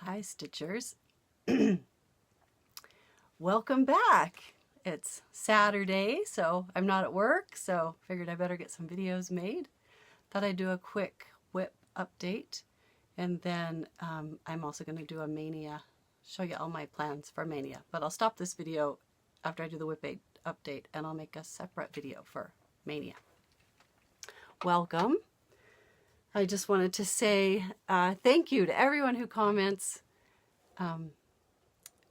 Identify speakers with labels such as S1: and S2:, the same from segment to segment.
S1: Hi Stitchers. Welcome back. It's Saturday, so I'm not at work, so figured I better get some videos made. Thought I'd do a quick WIP update, and then I'm also going to do a Mania, show you all my plans for Mania. But I'll stop this video after I do the WIP update, and I'll make a separate video for Mania. Welcome. I just wanted to say thank you to everyone who comments.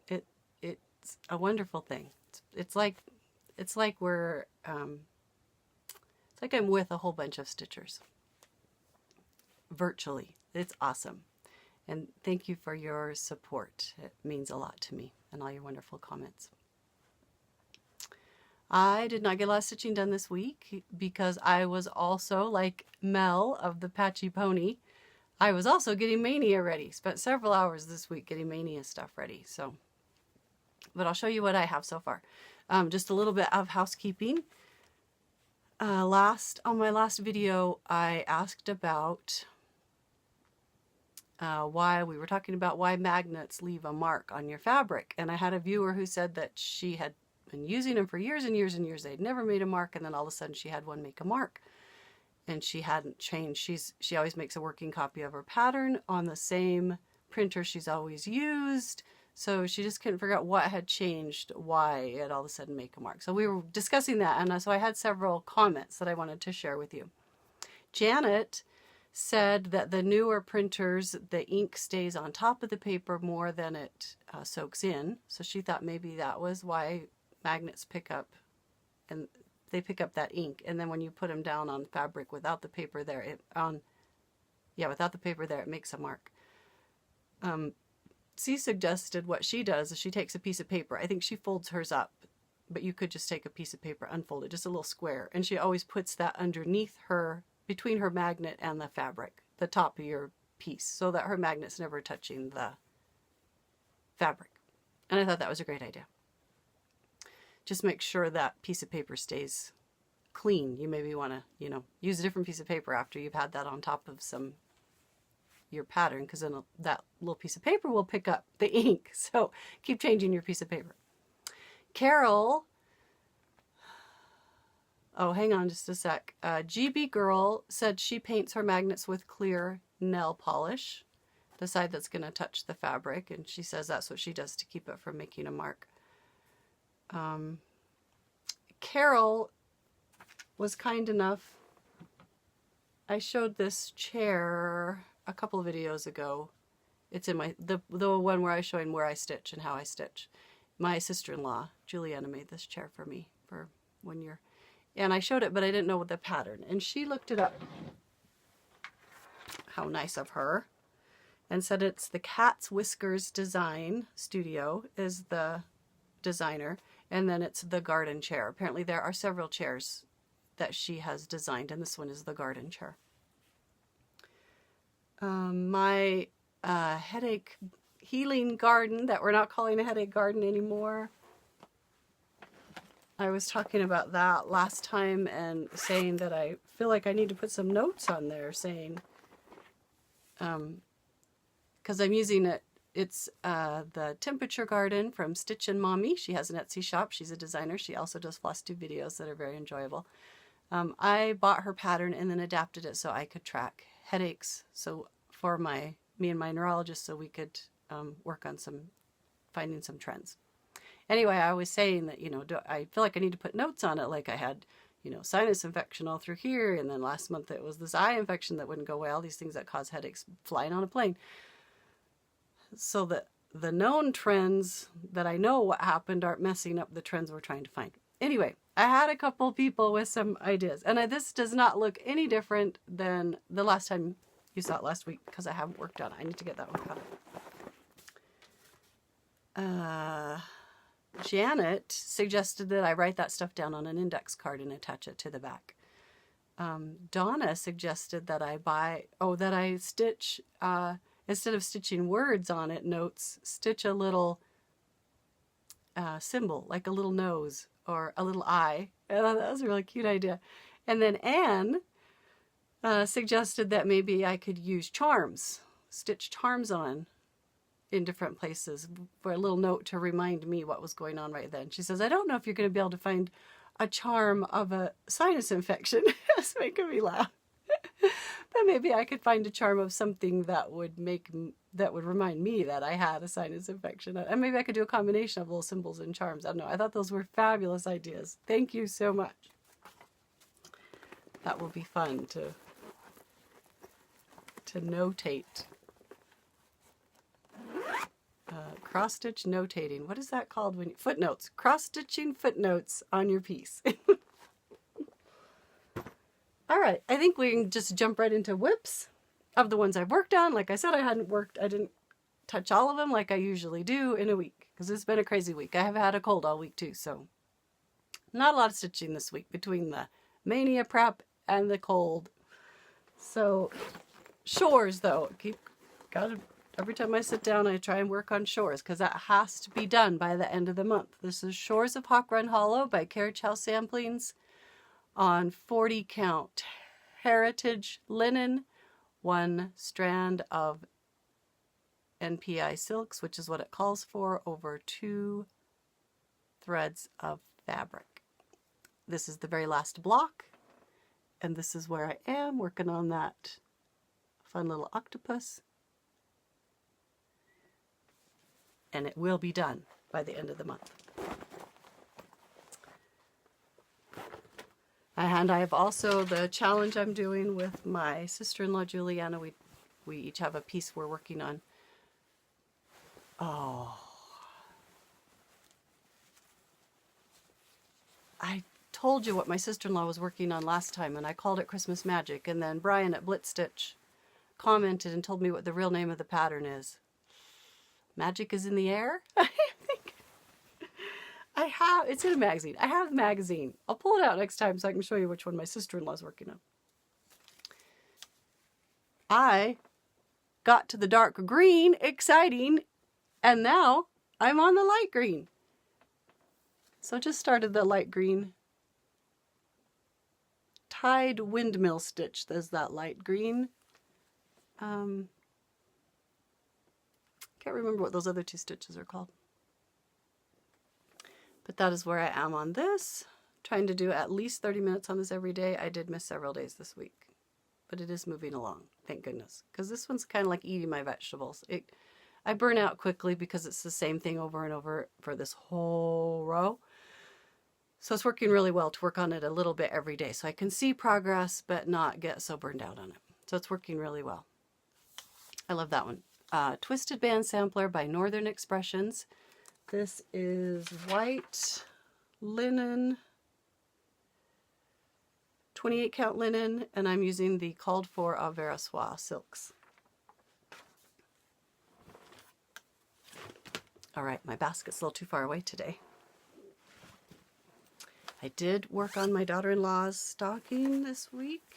S1: It's a wonderful thing. It's like we're it's like I'm with a whole bunch of Stitchers virtually. It's awesome, and thank you for your support. It means a lot to me, and all your wonderful comments. I did not get a lot of stitching done this week because I was also, like Mel of the Patchy Pony, I was also getting Mania ready. Spent several hours this week getting Mania stuff ready. So, but I'll show you what I have so far. Just a little bit of housekeeping. On my last video, I asked about why we were talking about why magnets leave a mark on your fabric. And I had a viewer who said that she had been using them for years and years and years. They'd never made a mark, and then all of a sudden she had one make a mark, and she hadn't changed. She always makes a working copy of her pattern on the same printer she's always used, so she just couldn't figure out what had changed, why it all of a sudden make a mark. So we were discussing that, and so I had several comments that I wanted to share with you. Janet said that the newer printers, the ink stays on top of the paper more than it soaks in, so she thought maybe that was why magnets pick up, and they pick up that ink, and then when you put them down on fabric without the paper there, without the paper there, it makes a mark. She suggested what she does is she takes a piece of paper. I think she folds hers up, but you could just take a piece of paper, unfold it, just a little square, and she always puts that underneath her, between her magnet and the fabric, the top of your piece, so that her magnet's never touching the fabric. And I thought that was a great idea. Just make sure that piece of paper stays clean. You maybe want to, use a different piece of paper after you've had that on top of your pattern, because then that little piece of paper will pick up the ink. So keep changing your piece of paper. Carol, oh, hang on just a sec. GB Girl said she paints her magnets with clear nail polish, the side that's going to touch the fabric, and she says that's what she does to keep it from making a mark. Carol was kind enough. I showed this chair a couple of videos ago. It's in the one where I show him where I stitch and how I stitch. My sister-in-law, Juliana, made this chair for me for 1 year. And I showed it, but I didn't know the pattern. And she looked it up. How nice of her. And said it's the Cat's Whiskers Design Studio is the designer. And then it's the garden chair. Apparently there are several chairs that she has designed, and this one is the garden chair. My headache healing garden that we're not calling a headache garden anymore. I was talking about that last time and saying that I feel like I need to put some notes on there saying, because I'm using it. It's the Temperature Garden from Stitchin Mommy. She has an Etsy shop. She's a designer. She also does Flosstube videos that are very enjoyable. I bought her pattern and then adapted it so I could track headaches. So for me and my neurologist, so we could work on finding some trends. Anyway, I was saying that, I feel like I need to put notes on it. Like I had, sinus infection all through here. And then last month it was this eye infection that wouldn't go away. All these things that cause headaches flying on a plane. So that the known trends that I know what happened aren't messing up the trends we're trying to find. Anyway, I had a couple people with some ideas, and this does not look any different than the last time you saw it last week, because I haven't worked on it. I need to get that one cut up. Janet suggested that I write that stuff down on an index card and attach it to the back. Donna suggested that I stitch, instead of stitching words on it, notes, stitch a little symbol, like a little nose or a little eye. And that was a really cute idea. And then Anne suggested that maybe I could use charms, stitch charms on in different places for a little note to remind me what was going on right then. She says, I don't know if you're going to be able to find a charm of a sinus infection. That's making me laugh. But maybe I could find a charm of something that would remind me that I had a sinus infection. And maybe I could do a combination of little symbols and charms. I don't know. I thought those were fabulous ideas. Thank you so much. That will be fun to notate. Cross-stitch notating. What is that called? When footnotes. Cross-stitching footnotes on your piece. All right, I think we can just jump right into WIPs of the ones I've worked on. Like I said, I didn't touch all of them like I usually do in a week because it's been a crazy week. I have had a cold all week too, so not a lot of stitching this week between the mania prep and the cold. So shores though, every time I sit down I try and work on shores because that has to be done by the end of the month. This is Shores of Hawk Run Hollow by Carriage House Samplings on 40 count heritage linen, 1 strand of NPI silks, which is what it calls for, over 2 threads of fabric. This is the very last block, and this is where I am working on that fun little octopus, and it will be done by the end of the month. And I have also the challenge I'm doing with my sister-in-law Juliana. We each have a piece we're working on. Oh, I told you what my sister-in-law was working on last time, and I called it Christmas Magic. And then Brian at Blitz Stitch commented and told me what the real name of the pattern is. Magic is in the air? I think it's in a magazine. I have a magazine. I'll pull it out next time so I can show you which one my sister-in-law is working on. I got to the dark green, exciting, and now I'm on the light green. So just started the light green tied windmill stitch. There's that light green. Can't remember what those other 2 stitches are called. But that is where I am on this. Trying to do at least 30 minutes on this every day. I did miss several days this week, but it is moving along, thank goodness. Because this one's kind of like eating my vegetables. I burn out quickly because it's the same thing over and over for this whole row. So it's working really well to work on it a little bit every day so I can see progress but not get so burned out on it. So it's working really well. I love that one. Twisted Band Sampler by Northern Expressions. This is white linen, 28 count linen, and I'm using the called for Avera Soie silks. All right, my basket's a little too far away today. I did work on my daughter-in-law's stocking this week.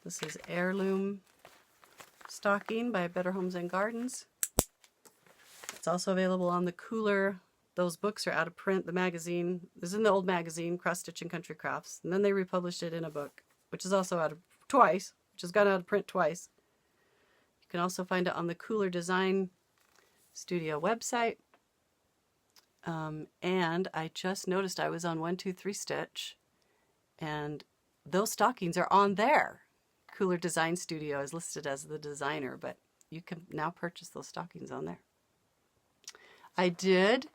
S1: This is Heirloom Stocking by Better Homes and Gardens. It's also available on the Cooler. Those books are out of print. The magazine is in the old magazine, Cross Stitch and Country Crafts. And then they republished it in a book, which is also out of twice, which has gone out of print twice. You can also find it on the Cooler Design Studio website. And I just noticed I was on 123 Stitch, and those stockings are on there. Cooler Design Studio is listed as the designer, but you can now purchase those stockings on there. I did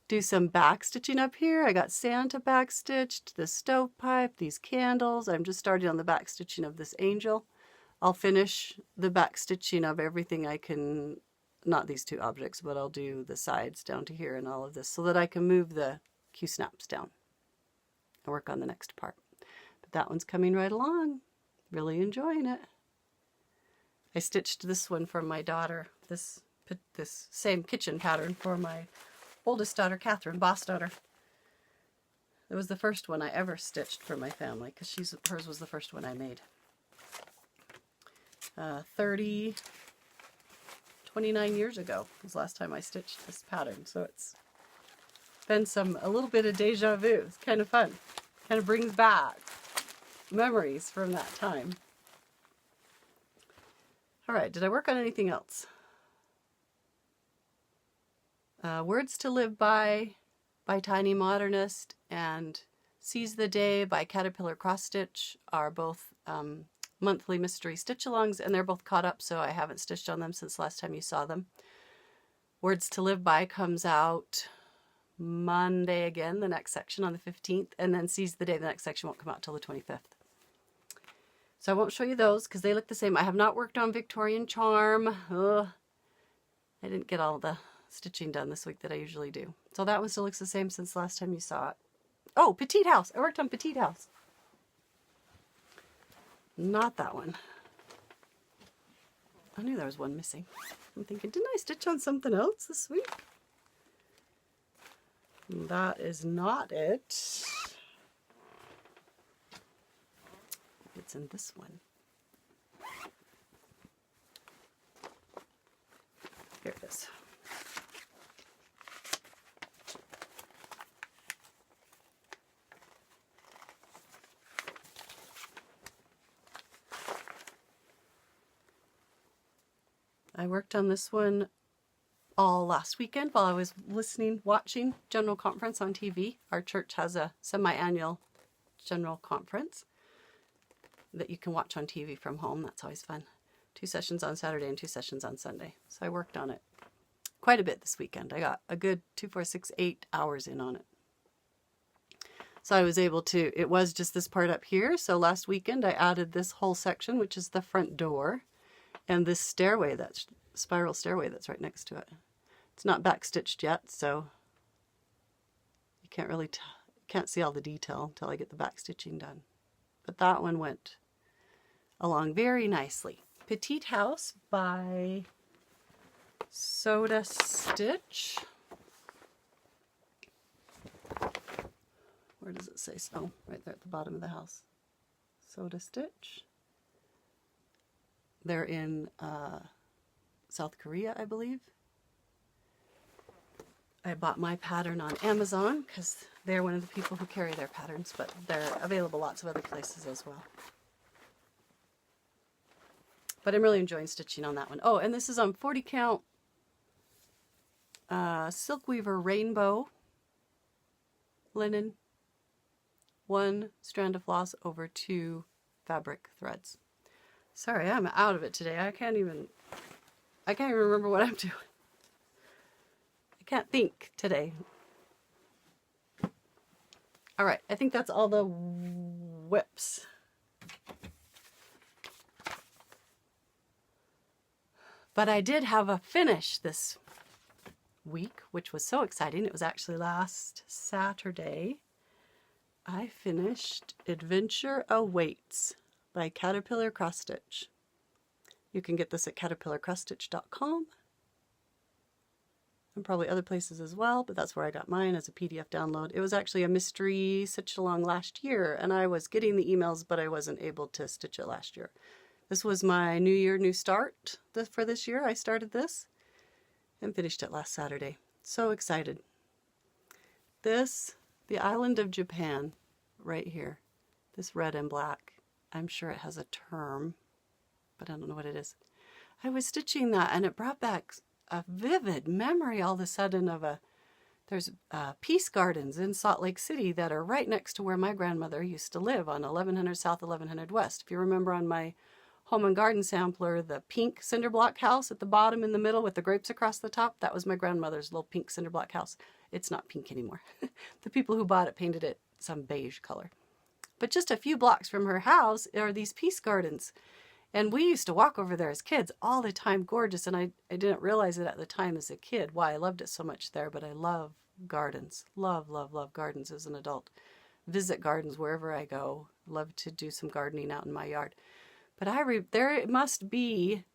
S1: do some back stitching up here. I got Santa back stitched, the stovepipe, these candles. I'm just starting on the back stitching of this angel. I'll finish the back stitching of everything I can, not these 2 objects, but I'll do the sides down to here and all of this so that I can move the Q-snaps down and work on the next part. But that one's coming right along. Really enjoying it. I stitched this one for my daughter, this same kitchen pattern for my oldest daughter, Catherine, boss daughter. It was the first one I ever stitched for my family because hers was the first one I made. 29 years ago was the last time I stitched this pattern, so it's been a little bit of deja vu. It's kind of fun. Kind of brings back memories from that time. All right, did I work on anything else? Words to Live by Tiny Modernist and Seize the Day by Caterpillar Cross Stitch are both monthly mystery stitch-alongs, and they're both caught up, so I haven't stitched on them since last time you saw them. Words to Live By comes out Monday again, the next section on the 15th, and then Seize the Day, the next section won't come out till the 25th. So I won't show you those because they look the same. I have not worked on Victorian Charm. Ugh. I didn't get all the stitching done this week that I usually do. So that one still looks the same since last time you saw it. Oh, Petite House. I worked on Petite House. Not that one. I knew there was one missing. I'm thinking, didn't I stitch on something else this week? That is not it. It's in this one. Here it is. I worked on this one all last weekend while I was watching General Conference on TV. Our church has a semi-annual General Conference that you can watch on TV from home. That's always fun. 2 sessions on Saturday and 2 sessions on Sunday. So I worked on it quite a bit this weekend. I got a good 2, 4, 6, 8 hours in on it. So I was able to, it was just this part up here. So last weekend I added this whole section, which is the front door, and this stairway, that's spiral stairway that's right next to it. It's not backstitched yet, so you can't really can't see all the detail until I get the backstitching done. But that one went along very nicely. Petite House by Sodastitch. Where does it say? Oh, right there at the bottom of the house. Sodastitch. They're in South Korea, I believe. I bought my pattern on Amazon because they're one of the people who carry their patterns, but they're available lots of other places as well. But I'm really enjoying stitching on that one. Oh, and this is on 40 count Silkweaver Rainbow linen. 1 strand of floss over 2 fabric threads. Sorry, I'm out of it today. I can't even remember what I'm doing. I can't think today. All right, I think that's all the WIPs. But I did have a finish this week, which was so exciting. It was actually last Saturday. I finished Adventure Awaits by Caterpillar Cross Stitch. You can get this at caterpillarcrossstitch.com and probably other places as well, but that's where I got mine as a PDF download. It was actually a mystery stitch along last year, and I was getting the emails, but I wasn't able to stitch it last year. This was my New Year, New Start for this year. I started this and finished it last Saturday. So excited. This, the island of Japan, right here. This red and black. I'm sure it has a term, but I don't know what it is. I was stitching that and it brought back a vivid memory all of a sudden of there's peace gardens in Salt Lake City that are right next to where my grandmother used to live on 1100 South, 1100 West. If you remember on my Home and Garden sampler, the pink cinder block house at the bottom in the middle with the grapes across the top, that was my grandmother's little pink cinder block house. It's not pink anymore. The people who bought it painted it some beige color. But just a few blocks from her house are these peace gardens. And we used to walk over there as kids all the time, gorgeous. And I didn't realize it at the time as a kid, why I loved it so much there. But I love gardens. Love, love, love gardens as an adult. Visit gardens wherever I go. Love to do some gardening out in my yard. But there it must be,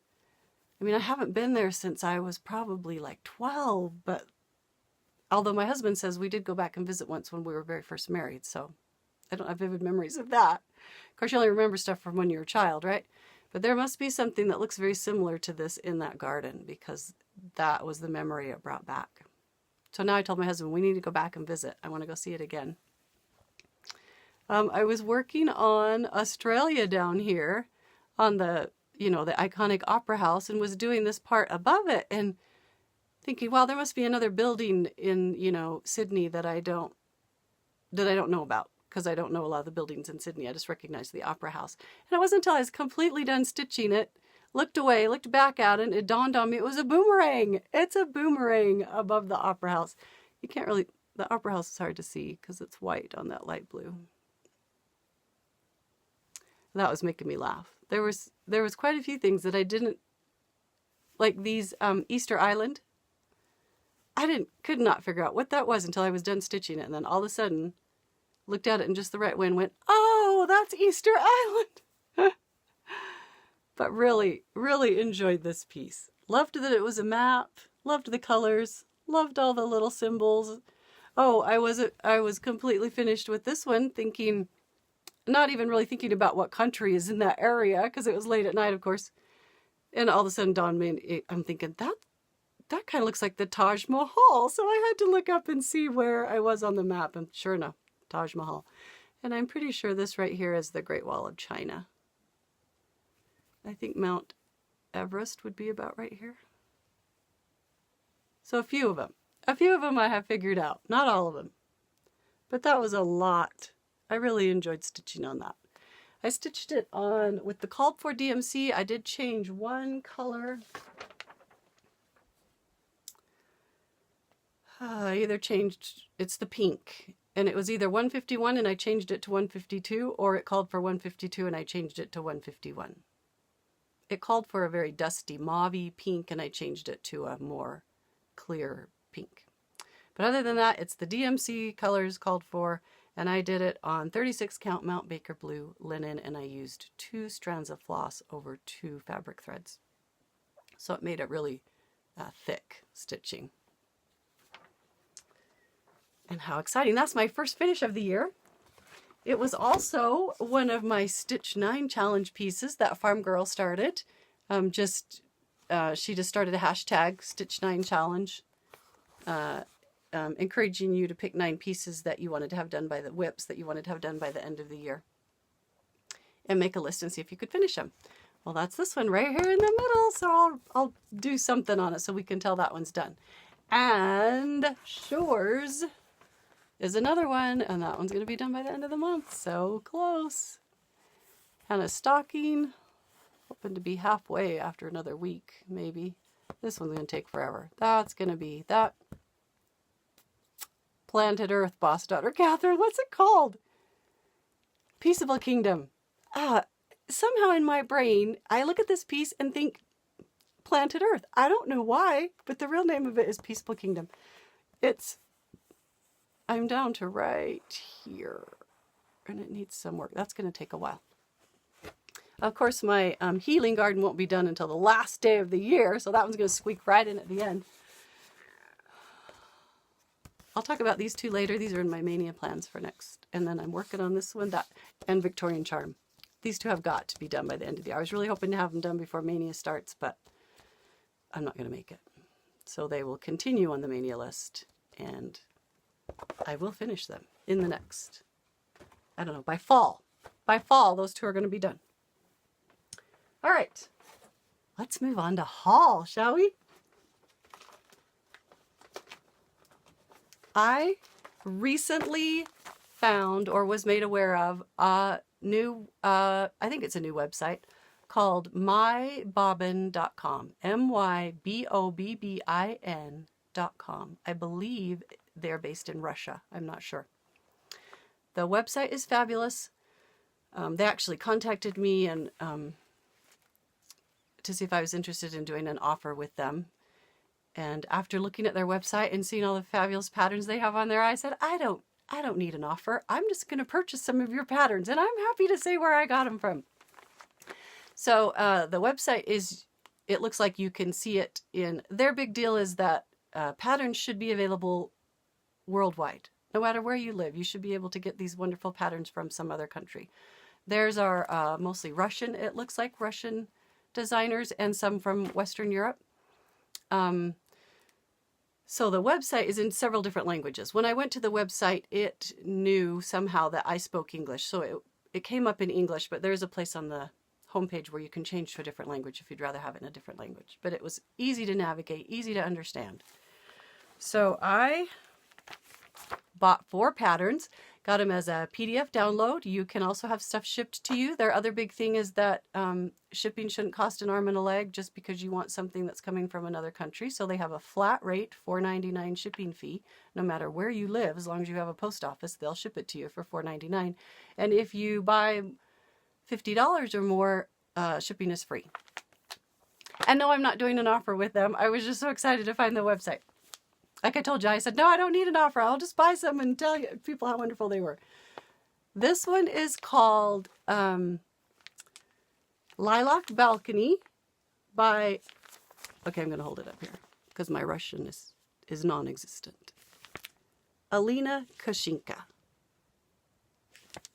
S1: I mean, I haven't been there since I was probably like 12. But although my husband says we did go back and visit once when we were very first married. So I don't have vivid memories of that. Of course, you only remember stuff from when you were a child, right? But there must be something that looks very similar to this in that garden because that was the memory it brought back. So now I told my husband, we need to go back and visit. I want to go see it again. I was working on Australia down here on the you know, the iconic opera house and was doing this part above it and thinking, well, there must be another building in, you know, Sydney that I don't know about, because I don't know a lot of the buildings in Sydney. I just recognized the opera house. And it wasn't until I was completely done stitching it, looked away, looked back at it, and it dawned on me it was a boomerang. It's a boomerang above the opera house. You can't really, the opera house is hard to see because it's white on that light blue. That was making me laugh. There was quite a few things that I didn't, like these Easter Island. I could not figure out what that was until I was done stitching it. And then all of a sudden, looked at it in just the right way and went, oh, that's Easter Island. But really, really enjoyed this piece. Loved that it was a map. Loved the colors. Loved all the little symbols. Oh, I was completely finished with this one, thinking, not even really thinking about what country is in that area, because it was late at night, of course. And all of a sudden, I'm thinking, that kind of looks like the Taj Mahal. So I had to look up and see where I was on the map. And sure enough, Taj Mahal. And I'm pretty sure this right here is the Great Wall of China. I think Mount Everest would be about right here. So a few of them I have figured out. Not all of them. But that was a lot. I really enjoyed stitching on that. I stitched it on with the called for DMC. I did change one color. I either changed, it's the pink, and it was either 151 and I changed it to 152, or it called for 152 and I changed it to 151. It called for a very dusty mauve-y pink and I changed it to a more clear pink. But other than that, it's the DMC colors called for, and I did it on 36 count Mount Baker blue linen, and I used 2 strands of floss over 2 fabric threads. So it made it really thick stitching. And how exciting. That's my first finish of the year. It was also one of my Stitch 9 challenge pieces that Farm Girl started. She just started a hashtag, Stitch 9 challenge, encouraging you to pick 9 pieces that you wanted to have done by the WIPs that you wanted to have done by the end of the year. And make a list and see if you could finish them. Well, that's this one right here in the middle. So I'll do something on it so we can tell that one's done. And Shores is another one, and that one's going to be done by the end of the month. So close. And a stocking, hoping to be halfway after another week, maybe. This one's going to take forever. That's going to be that Planted Earth, Boss Daughter Catherine. What's it called? Peaceable Kingdom. Somehow in my brain, I look at this piece and think Planted Earth. I don't know why, but the real name of it is Peaceable Kingdom. I'm down to right here, and it needs some work. That's going to take a while. Of course, my healing garden won't be done until the last day of the year, so that one's going to squeak right in at the end. I'll talk about these 2 later. These are in my Mania plans for next. And then I'm working on this one, and Victorian Charm. These 2 have got to be done by the end of the year. I was really hoping to have them done before Mania starts, but I'm not going to make it. So they will continue on the Mania list, and I will finish them in the next, I don't know, by fall. By fall, those 2 are going to be done. All right, let's move on to haul, shall we? I recently found, or was made aware of, a new, I think it's a new website called mybobbin.com. MYBOBBIN.com. I believe they're based in Russia. I'm not sure. The website is fabulous. They actually contacted me and to see if I was interested in doing an offer with them. And after looking at their website and seeing all the fabulous patterns they have on there, I said, I don't need an offer. I'm just going to purchase some of your patterns, and I'm happy to say where I got them from. So the website is, it looks like you can see it in, their big deal is that patterns should be available worldwide. No matter where you live, you should be able to get these wonderful patterns from some other country. Theirs are mostly Russian, it looks like, Russian designers, and some from Western Europe. So the website is in several different languages. When I went to the website, it knew somehow that I spoke English. So it came up in English, but there's a place on the homepage where you can change to a different language if you'd rather have it in a different language. But it was easy to navigate, easy to understand. So I bought 4 patterns, got them as a PDF download. You can also have stuff shipped to you. Their other big thing is that shipping shouldn't cost an arm and a leg just because you want something that's coming from another country. So they have a flat rate, $4.99 shipping fee. No matter where you live, as long as you have a post office, they'll ship it to you for $4.99. And if you buy $50 or more, shipping is free. And no, I'm not doing an offer with them. I was just so excited to find the website. Like I told you, I said, no, I don't need an offer. I'll just buy some and tell you people how wonderful they were. This one is called Lilac Balcony by, okay, I'm going to hold it up here because my Russian is non-existent. Alina Kashinka.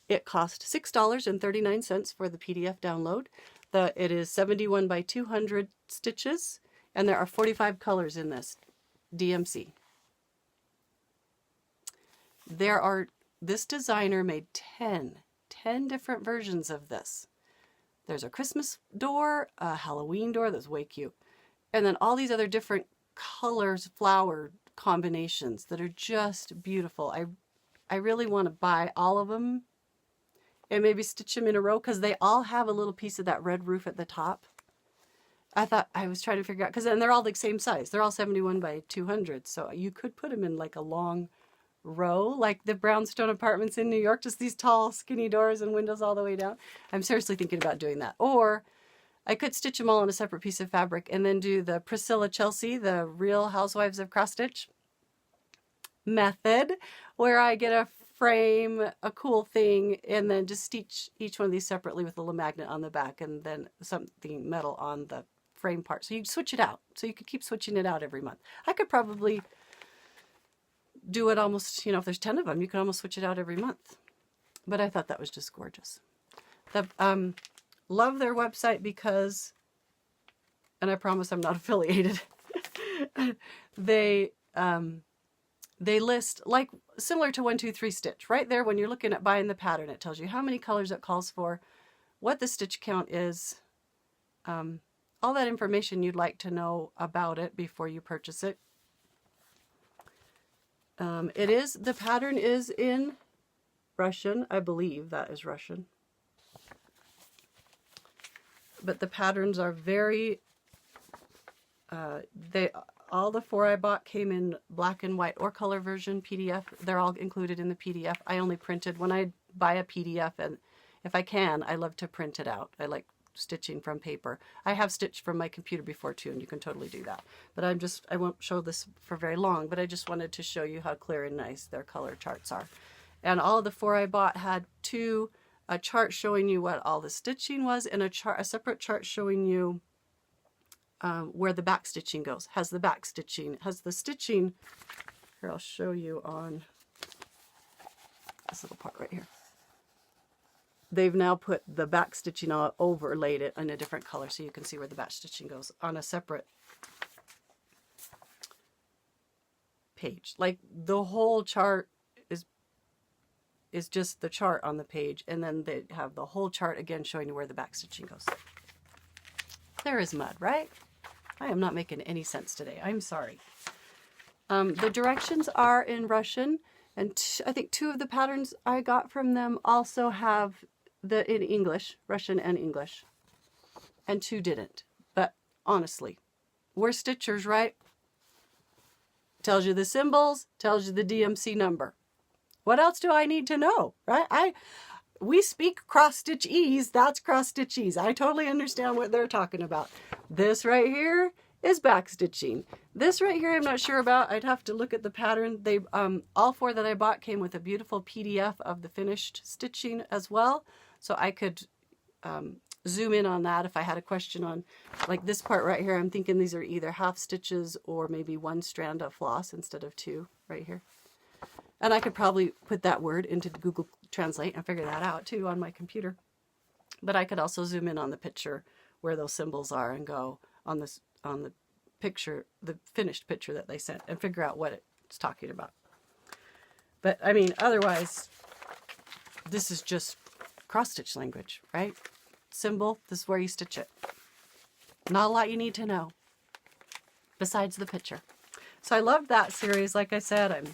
S1: It cost $6.39 for the PDF download. It is 71 by 200 stitches, and there are 45 colors in this. DMC. This designer made 10 different versions of this. There's a Christmas door, a Halloween door that's way cute, and then all these other different colors, flower combinations that are just beautiful. I really want to buy all of them and maybe stitch them in a row because they all have a little piece of that red roof at the top. I was trying to figure out, because then they're all the same size. They're all 71 by 200. So you could put them in like a long row, like the brownstone apartments in New York, just these tall, skinny doors and windows all the way down. I'm seriously thinking about doing that. Or I could stitch them all on a separate piece of fabric and then do the Priscilla Chelsea, the Real Housewives of Cross Stitch method, where I get a frame, a cool thing, and then just stitch each one of these separately with a little magnet on the back and then something metal on the frame part. So you switch it out. So you could keep switching it out every month. I could probably do it almost, if there's 10 of them, you can almost switch it out every month. But I thought that was just gorgeous. Love their website because, and I promise I'm not affiliated, they list, like similar to 1-2-3 Stitch. Right there when you're looking at buying the pattern, it tells you how many colors it calls for, what the stitch count is, all that information you'd like to know about it before you purchase it. The pattern is in Russian. I believe that is Russian. But the patterns are very, all the 4 I bought came in black and white or color version PDF. They're all included in the PDF. I only printed, when I buy a PDF, and if I can, I love to print it out. I like stitching from paper. I have stitched from my computer before too, and you can totally do that. But I won't show this for very long, but I just wanted to show you how clear and nice their color charts are. And all of the 4 I bought had a chart showing you what all the stitching was, and a separate chart showing you where the back stitching goes. Has the stitching, here I'll show you on this little part right here. They've now put the back stitching overlaid it in a different color so you can see where the back stitching goes on a separate page. Like the whole chart is just the chart on the page, and then they have the whole chart again showing you where the back stitching goes. There is mud, right? I am not making any sense today. I'm sorry. The directions are in Russian, and I think 2 of the patterns I got from them also have in English, Russian and English, and 2 didn't. But honestly, we're stitchers, right? Tells you the symbols, tells you the DMC number. What else do I need to know, right? We speak cross-stitch-ese, that's cross-stitch-ese. I totally understand what they're talking about. This right here is back stitching. This right here I'm not sure about. I'd have to look at the pattern. They all 4 that I bought came with a beautiful PDF of the finished stitching as well. So I could zoom in on that if I had a question on, like this part right here. I'm thinking these are either half stitches or maybe 1 strand of floss instead of 2 right here. And I could probably put that word into Google Translate and figure that out too on my computer. But I could also zoom in on the picture where those symbols are and go on the picture, the finished picture that they sent, and figure out what it's talking about. But I mean, otherwise, this is just cross-stitch language, right? symbol. This is where you stitch it. Not a lot you need to know besides the picture. So I loved that series. Like I said, I'm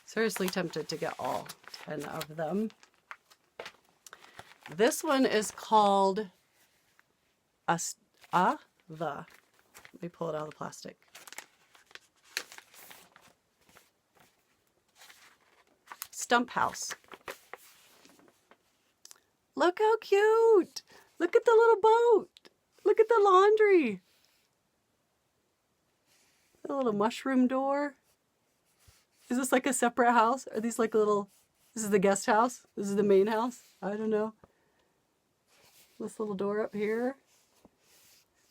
S1: seriously tempted to get all 10 of them. This one is called let me pull it out of the plastic. Stump House. Look how cute. Look at the little boat. Look at the laundry. The little mushroom door. Is this like a separate house? Are these like little, this is the guest house? This is the main house? I don't know. This little door up here.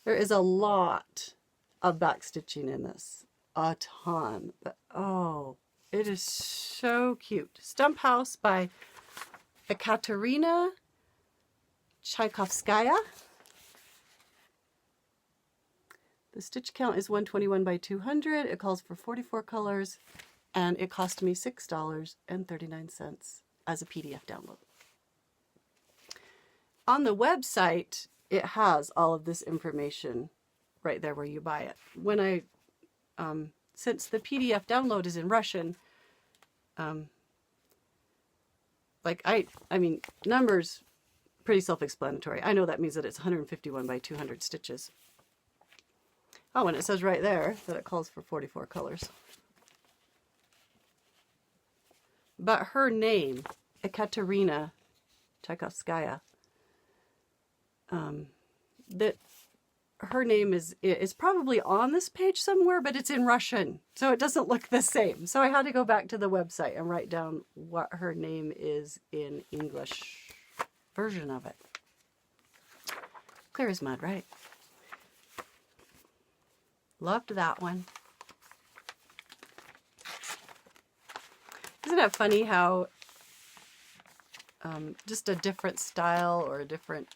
S1: There is a lot of back stitching in this. A ton. But oh, it is so cute. Stump House by Ekaterina Tchaikovskaya. The stitch count is 121 by 200. It calls for 44 colors, and it cost me $6.39 as a PDF download. On the website, it has all of this information right there where you buy it. When I, since the PDF download is in Russian, like I mean, numbers, pretty self-explanatory. I know that means that it's 151 by 200 stitches. Oh, and it says right there that it calls for 44 colors. But her name, Ekaterina Tchaikovskaya, that her name is probably on this page somewhere, but it's in Russian, so it doesn't look the same. So I had to go back to the website and write down what her name is in English version of it. Clear as mud, right? Loved that one. Isn't it funny how just a different style or a different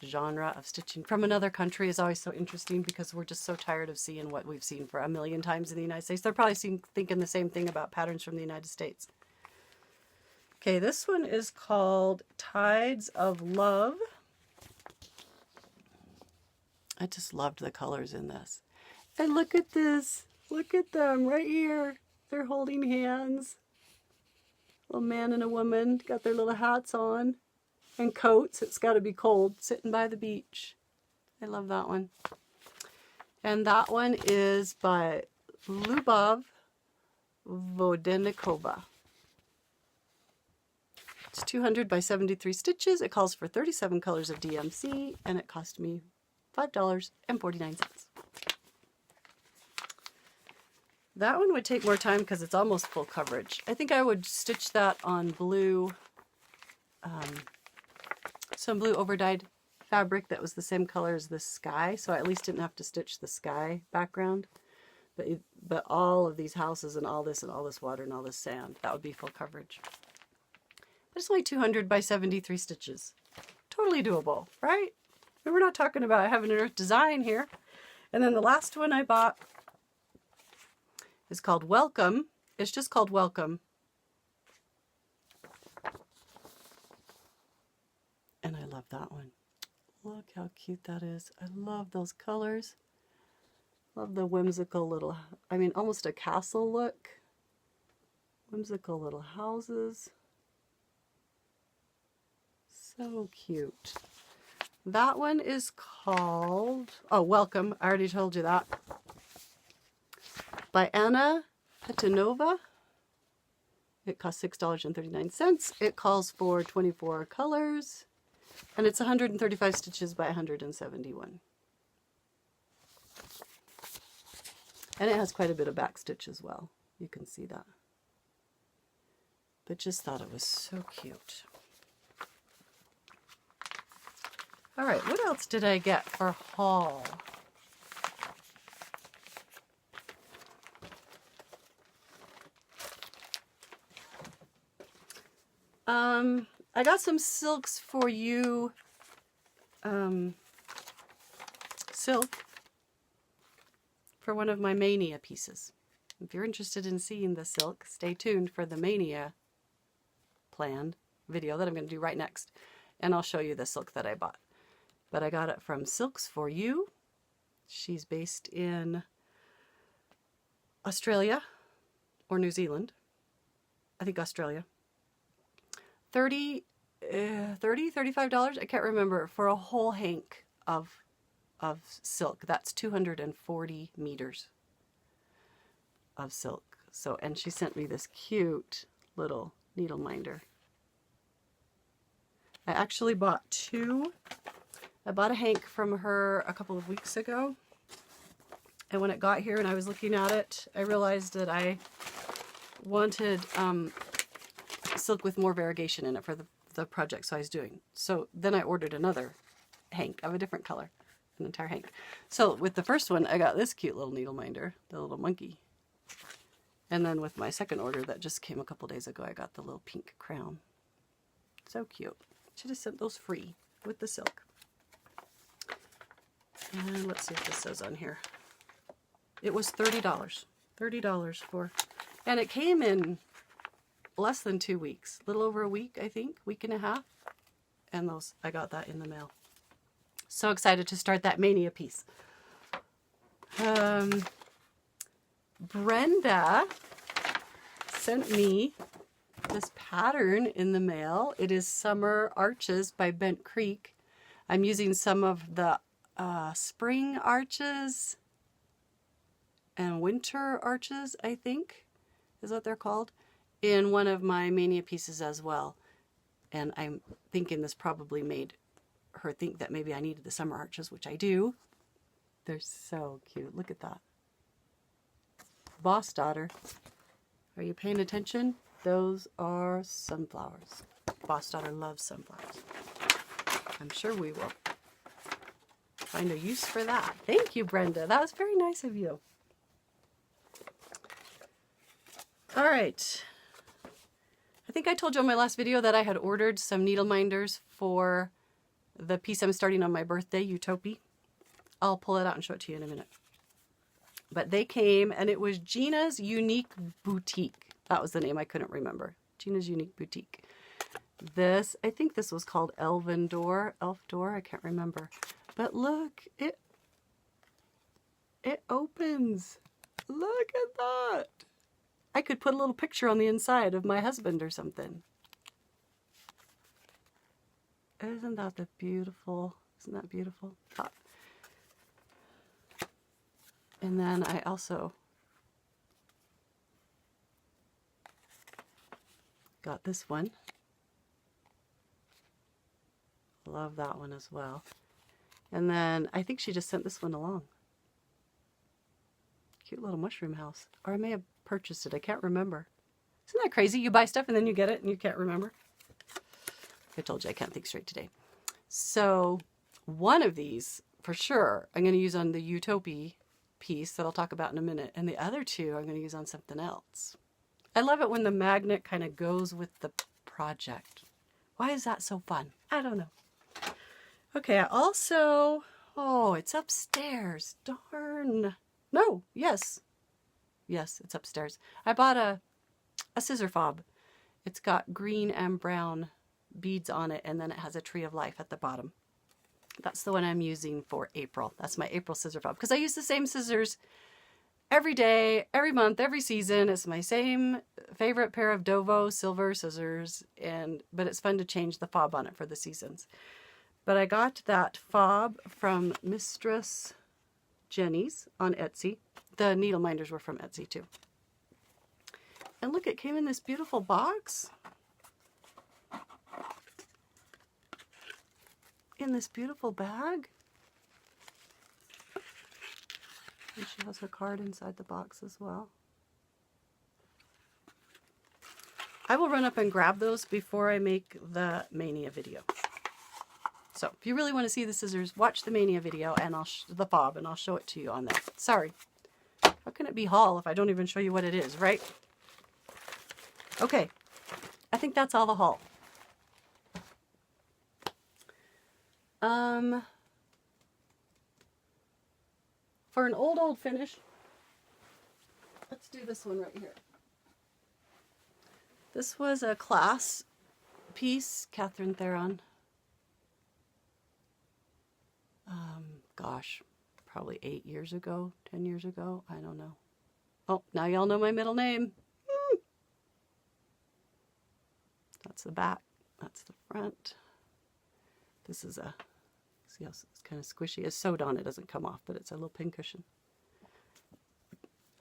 S1: genre of stitching from another country is always so interesting, because we're just so tired of seeing what we've seen for a million times in the United States. They're probably thinking the same thing about patterns from the United States. Okay, this one is called Tides of Love. I just loved the colors in this. And look at this. Look at them right here. They're holding hands. A little man and a woman got their little hats on and coats. It's got to be cold, sitting by the beach. I love that one. And that one is by Lubov Vodenikova. It's 200 by 73 stitches. It calls for 37 colors of DMC, and it cost me $5.49. That one would take more time because it's almost full coverage. I think I would stitch that on blue, some blue overdyed fabric that was the same color as the sky, so I at least didn't have to stitch the sky background. But all of these houses and all this water and all this sand, that would be full coverage. But it's only 200 by 73 stitches. Totally doable, right? And we're not talking about heaven and earth design here. And then the last one I bought is called Welcome. It's just called Welcome. And I love that one. Look how cute that is. I love those colors. Love the whimsical little, I mean, almost a castle look. Whimsical little houses. So cute. That one is called, oh, Welcome. I already told you that. By Anna Petinova. It costs $6.39. It calls for 24 colors. And it's 135 stitches by 171. And it has quite a bit of back stitch as well. You can see that. But just thought it was so cute. All right, what else did I get for haul? I got some silks for you. Silk for one of my Mania pieces. If you're interested in seeing the silk, stay tuned for the Mania planned video that I'm going to do right next. And I'll show you the silk that I bought. but I got it from Silks For You. She's based in Australia or New Zealand. I think Australia. $35, I can't remember, for a whole hank of silk. That's 240 meters of silk. So, and she sent me this cute little needle minder. I actually bought two. I bought a hank from her a couple of weeks ago. And when it got here and I was looking at it, I realized that I wanted silk with more variegation in it for the projects I was doing. So then I ordered another hank of a different color, an entire hank. So with the first one, I got this cute little needle minder, the little monkey. And then with my second order that just came a couple days ago, I got the little pink crown. So cute. Should have sent those free with the silk. And let's see if this says on here. It was $30. $30 for, and it came in less than 2 weeks, a little over a week, I think, week and a half. And those, I got that in the mail. So excited to start that mania piece. Brenda sent me this pattern in the mail. It is Summer Arches by Bent Creek. I'm using some of the spring arches and winter arches, I think is what they're called, in one of my mania pieces as well. And I'm thinking this probably made her think that maybe I needed the summer arches, which I do. They're so cute. Look at that. Boss daughter. Are you paying attention? Those are sunflowers. Boss daughter loves sunflowers. I'm sure we will find a use for that. Thank you, Brenda. That was very nice of you. All right. I think I told you on my last video that I had ordered some needle minders for the piece I'm starting on my birthday, Utopie. I'll pull it out and show it to you in a minute. But they came, and it was Gina's Unique Boutique. That was the name I couldn't remember. Gina's Unique Boutique. This, I think this was called Elf Door, I can't remember. But look, it opens. Look at that. I could put a little picture on the inside of my husband or something. Isn't that the beautiful? Isn't that beautiful? Ah. And then I also got this one. Love that one as well. And then I think she just sent this one along. Cute little mushroom house. Or I may have purchased it. I can't remember. Isn't that crazy? You buy stuff and then you get it and you can't remember. I told you I can't think straight today. So one of these, for sure, I'm going to use on the Utopie piece that I'll talk about in a minute. And the other two I'm going to use on something else. I love it when the magnet kind of goes with the project. Why is that so fun? I don't know. Okay, I also... Oh, it's upstairs. Darn. No, yes. Yes, it's upstairs. I bought a scissor fob. It's got green and brown beads on it, and then it has a tree of life at the bottom. That's the one I'm using for April. That's my April scissor fob, because I use the same scissors every day, every month, every season. It's my same favorite pair of Dovo silver scissors, but it's fun to change the fob on it for the seasons. But I got that fob from Mistress Jenny's on Etsy. The needle minders were from Etsy too. And look, it came in this beautiful box. In this beautiful bag. And she has her card inside the box as well. I will run up and grab those before I make the Mania video. So if you really want to see the scissors, watch the Mania video and the fob, and I'll show it to you on there. Sorry. How can it be haul if I don't even show you what it is, right? Okay. I think that's all the haul. For an old finish, let's do this one right here. This was a class piece, Catherine Theron. gosh, probably 8 years ago, 10 years ago. I don't know. Oh, now y'all know my middle name. That's the back. That's the front. This is a, see how it's kind of squishy. It's sewed on. It doesn't come off, but it's a little pin cushion.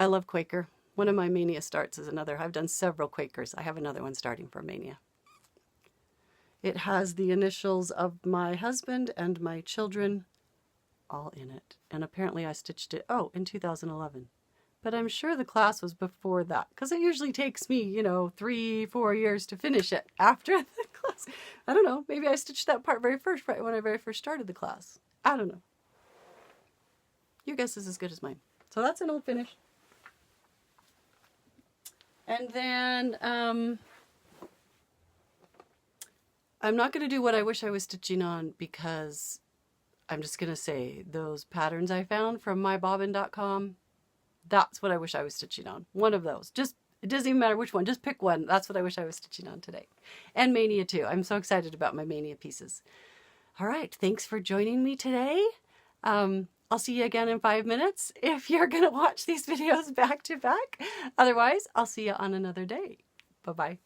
S1: I love Quaker. One of my Mania starts is another. I've done several Quakers. I have another one starting for Mania. It has the initials of my husband and my children all in it. And apparently I stitched it, in 2011. But I'm sure the class was before that, because it usually takes me, 3-4 years to finish it after the class. I don't know. Maybe I stitched that part right when I very first started the class. I don't know. Your guess is as good as mine. So that's an old finish. And then I'm not going to do what I wish I was stitching on, because I'm just going to say those patterns I found from mybobbin.com, that's what I wish I was stitching on. One of those. It doesn't even matter which one. Just pick one. That's what I wish I was stitching on today. And Mania too. I'm so excited about my Mania pieces. All right. Thanks for joining me today. I'll see you again in 5 minutes if you're going to watch these videos back to back. Otherwise, I'll see you on another day. Bye-bye.